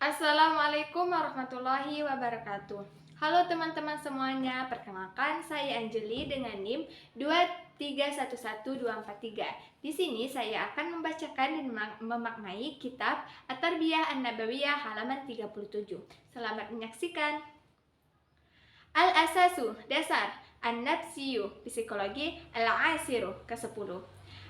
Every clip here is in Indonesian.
Assalamualaikum warahmatullahi wabarakatuh. Halo teman-teman semuanya, perkenalkan saya Anjeli dengan NIM 2311243. Di sini saya akan membacakan dan memaknai kitab At-Tarbiyah An-Nabawiyah halaman 37. Selamat menyaksikan. Al-Asasu, dasar. An-Nafsiyu, psikologi. Al-Asiru, ke-10.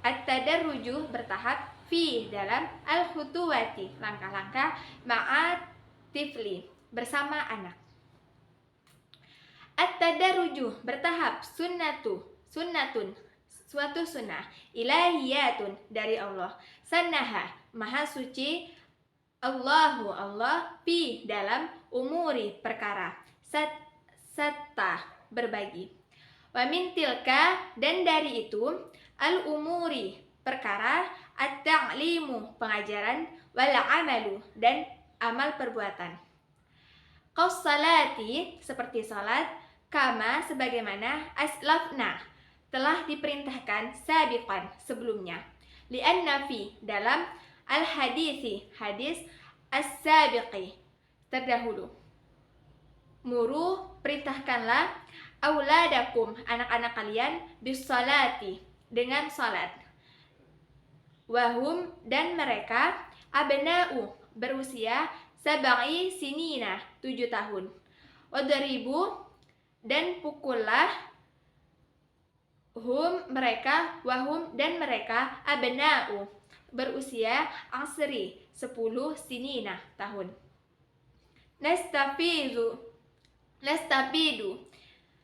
At-Tadarruju, bertahap. Fi, dalam. Al-Khutuwati, langkah-langkah. Ma'atifli, bersama anak. At-Tadarruju, bertahap. Sunnatun, suatu sunnah. Ilahiyatun, dari Allah. Sannaha, maha suci. Allahu, Allah. Fi, dalam. Umuri, perkara. Satta, berbagi. Wa min tilka, dan dari itu. Al-umuri, perkara. At-ta'limu, pengajaran. Wal amalu, dan amal perbuatan. Qaus salati, seperti salat. Kama, sebagaimana. Aslafna, telah diperintahkan. Sabiqan, sebelumnya. Li'anna fi, dalam. Al-hadisi, hadis. As-sabiqi, terdahulu. Muru, perintahkanlah. Auladakum, anak-anak kalian. Bisalati, dengan salat. Wahum, dan mereka. Abna'u, berusia. Sab'i sinina, 7 tahun. Wadribu, dan pukullah. Hum, mereka. Wahum, dan mereka. Abna'u, berusia. Asri, 10 sinina, tahun.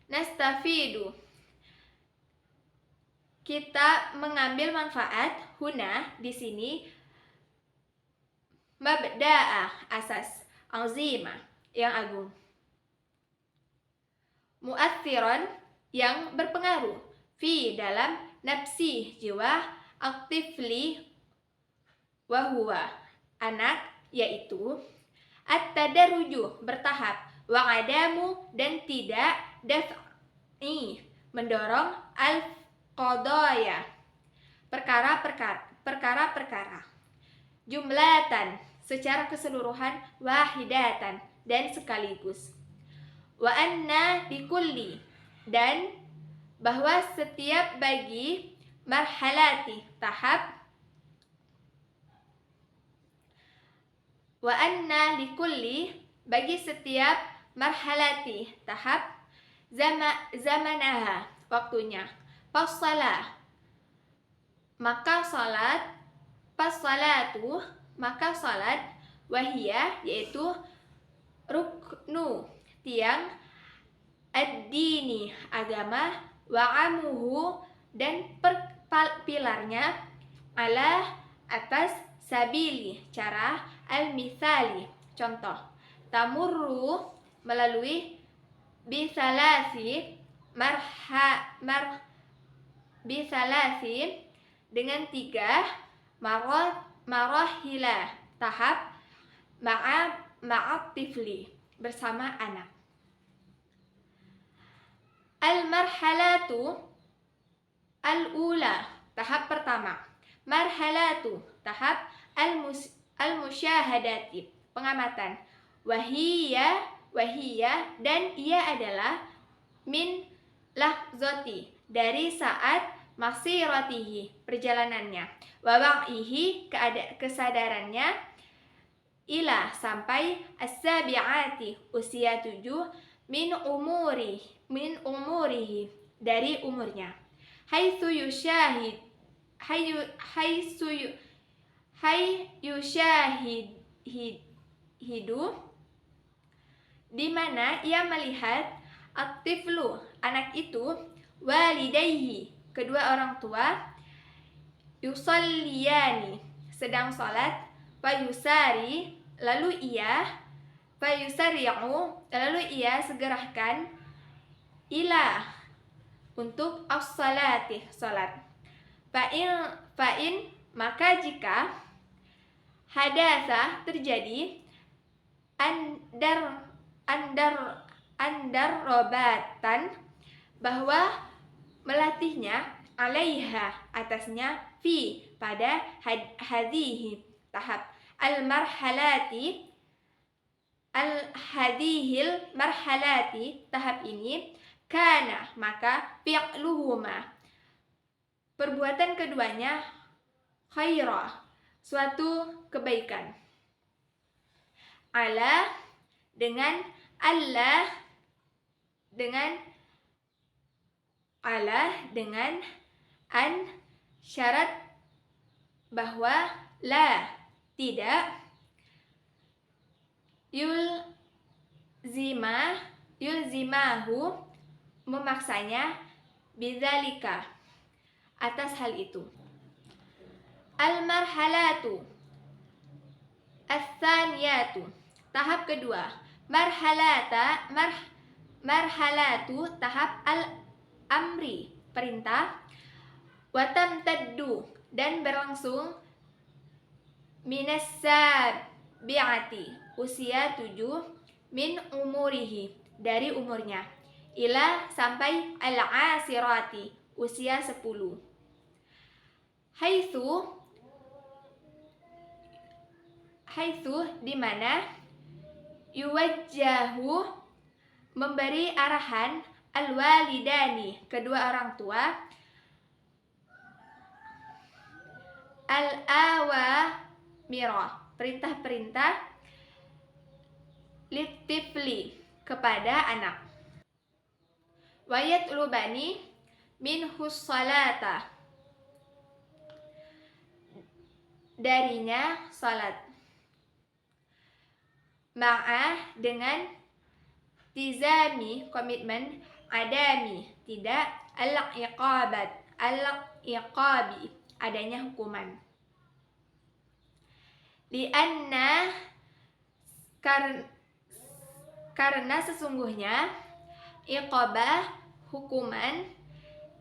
Nastafidu, kita mengambil manfaat. Huna, di sini. Mabda'a, asas. Azima, yang agung. Mu'athiran, yang berpengaruh. Fi, dalam. Nafsi, jiwa. Aktifli, wahuwa, anak, yaitu. At-tadarruju, bertahap. Wa'adamu, dan tidak. Daf'i, mendorong. Al-qadaya, perkara-perkara. Jumlatan, secara keseluruhan. Wahidatan, dan sekaligus. Wa anna likulli, dan bahwa setiap bagi. Marhalati, tahap. Wa anna likulli, bagi setiap. Marhalati, tahap. Zamanaha, waktunya. Fassalah, maka salat. Fassalatu, maka salat. Wahiyah, yaitu. Ruknu, tiang. Ad-dini, agama. Wa'amuhu, dan pilarnya. Ala, atas. Sabili, cara. Al-mithali, contoh. Tamurru, melalui. Bisalasi, bisalasi, dengan 3 marahila, tahap. Ma'atifli, bersama anak. Al-marhalatu al-ula, tahap pertama. Marhalatu, tahap. Al-musyahadati, pengamatan. Wahiyah, dan ia adalah. Min lahzati, dari saat. Masiratihi, perjalanannya. Wawa'ihi, kesadarannya. Ila, sampai. As-sabi'ati, usia 7. Min umurihi, dari umurnya. Haitsu yushahidu, di mana ia melihat. At-tiflu, anak itu. Walidayhi, kedua orang tua. Yusalliyani, sedang salat. Fayusari, lalu ia. Fayusari'u, lalu ia segerakan. Ila, untuk. As-salati, salat. Fa'in, maka jika. Hadatsa, terjadi. Robatan, bahwa melatihnya. Alaiha, atasnya. Fi, pada. Hadhihi, tahap. Al-marhalati, hadhil marhalati, tahap ini, kana, maka fi'luhuma, perbuatan keduanya, khaira, suatu kebaikan. Ala, dengan Allah, dengan an, syarat bahwa la, tidak, yulzimahu, memaksanya, bidzalika, atas hal itu. Al-marhalatu ats-tsaniyatu, tahap kedua. Marhalatu, tahap al-amri, perintah. Wa tamtaddu, dan berlangsung, minas sabi'ati, usia 7, min umurihi, dari umurnya, ila, sampai al-asirati, usia 10. Haitsu, di mana, yuwajjahu, memberi arahan, al-walidani, kedua orang tua, al-awamira, perintah-perintah, litifli, kepada anak. Wayatlubani minhus salata, darinya salat. Ma'ah, dengan tizami, komitmen, adami, tidak, al-iqabi, adanya hukuman. Lianna, karena sesungguhnya, iqabah, hukuman,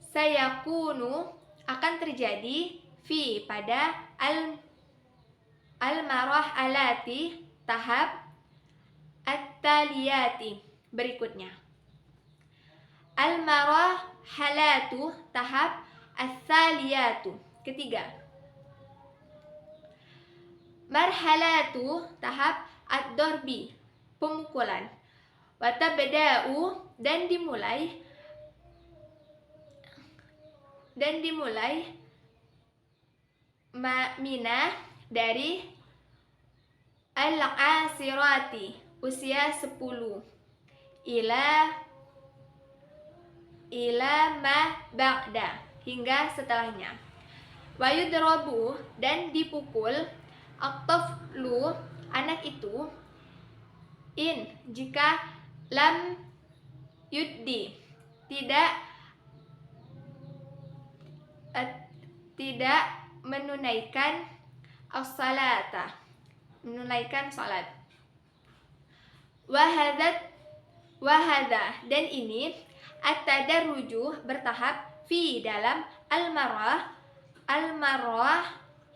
sayakunu, akan terjadi, fi, pada al-marhalati, tahap at-taliyati, berikutnya. Al-marhalatu, tahap at-taliyatu, ketiga. Marhalatu, tahap ad-darbi, pemukulan. Wa tabda'u, dan dimulai, mina, dari al-asirati, usia 10, ila ma ba'da, hingga setelahnya. Wa yudrabu, dan dipukul, at-taflu, anak itu, in, jika, lam yuddi, tidak menunaikan as-salata, menunaikan salat. Wahada, dan ini, at-tadarruju, bertahap, fi, dalam, al-marah,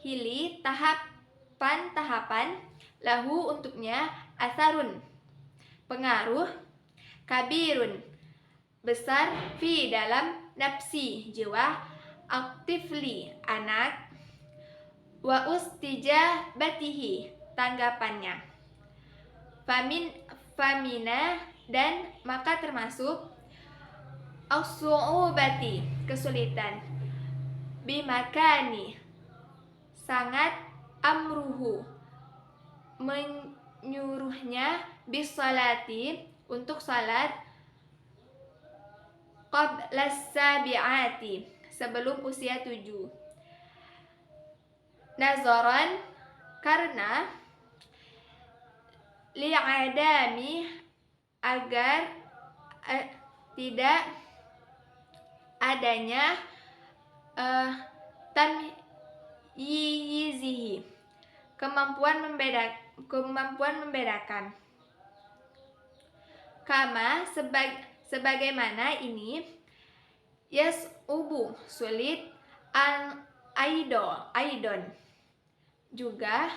hili, tahapan, lahu, untuknya, asarun, pengaruh, kabirun, besar, fi, dalam, nafsi, jiwa, aktifli, anak, wa ustijabatihi, tanggapannya. Famina, dan maka termasuk, as-su'ubati, kesulitan, bimakani, sangat, amruhu, menyuruhnya, bisalati, untuk salat, qablas sabi'ati, sebelum usia 7. Nazaran, karena, li'adami, agar tidak adanya, tamyizihi, kemampuan membedakan. Kama, sebagaimana ini, yas'ubu, sulit, aidon, juga,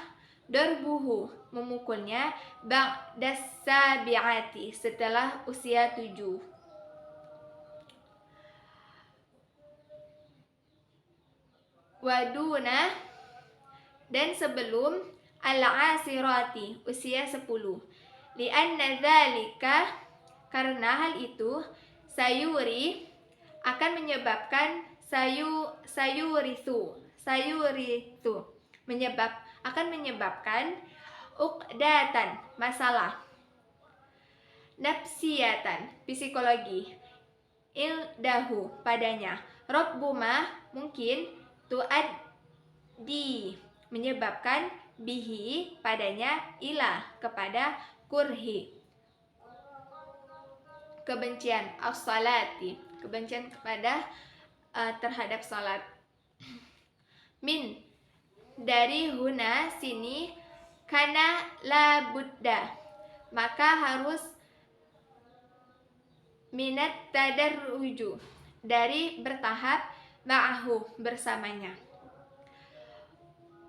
darbuhu, memukulnya, ba'das sabi'ati, setelah usia 7. Waduna, dan sebelum al-asirati, usia 10. Li'anna dzalika, karena hal itu, sayuri akan menyebabkan sayurisu akan menyebabkan uqdatan, masalah, nafsiyatan, psikologi, ildahu, padanya, robbuma, mungkin, tuaddi, menyebabkan, bihi, padanya, ila, kepada, kurhi, kebencian, as-salati, kebencian kepada terhadap salat. Min, dari huna, sini, kana la budda, maka harus, minat tadarruju, dari bertahap, ma'ahu, bersamanya,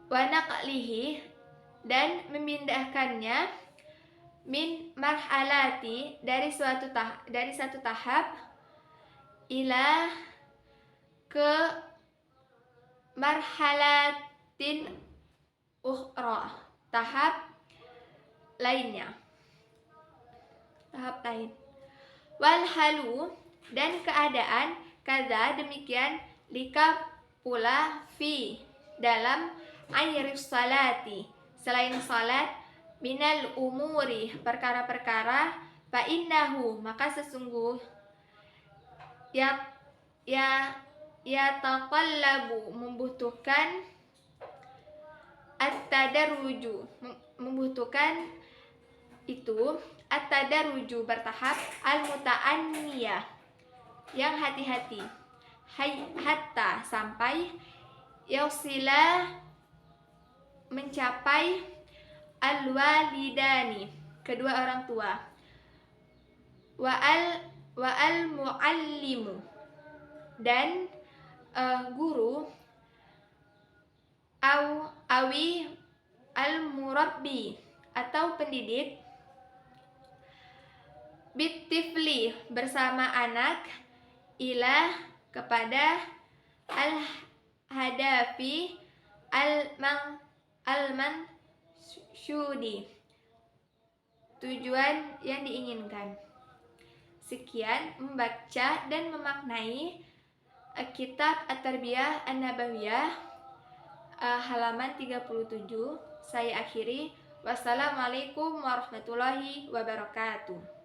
wa naqlihi, dan memindahkannya, min marhalati, dari satu tahap, ila, ke marhalatin ukhra, tahap lain. Wal halu, dan keadaan, kaza, demikian, lika, pula, fi, dalam, airis salati, selain salat, minal umuri, perkara-perkara, fa innahu, maka sesungguh, yataqallabu, membutuhkan, at-tadarruju, membutuhkan itu, at-tadarruju, bertahap, al-muta'anniyah, yang hati-hati, hatta, sampai, yasila, mencapai, al-walidani, kedua orang tua, wa al-muallimu, dan guru, awi al-murabbi, atau pendidik, bitifli, bersama anak, ila, kepada, al-hadafi, al-mansyudi, tujuan yang diinginkan. Sekian membaca dan memaknai kitab At-Tarbiyah An-Nabawiyah halaman 37. Saya akhiri. Wassalamualaikum warahmatullahi wabarakatuh.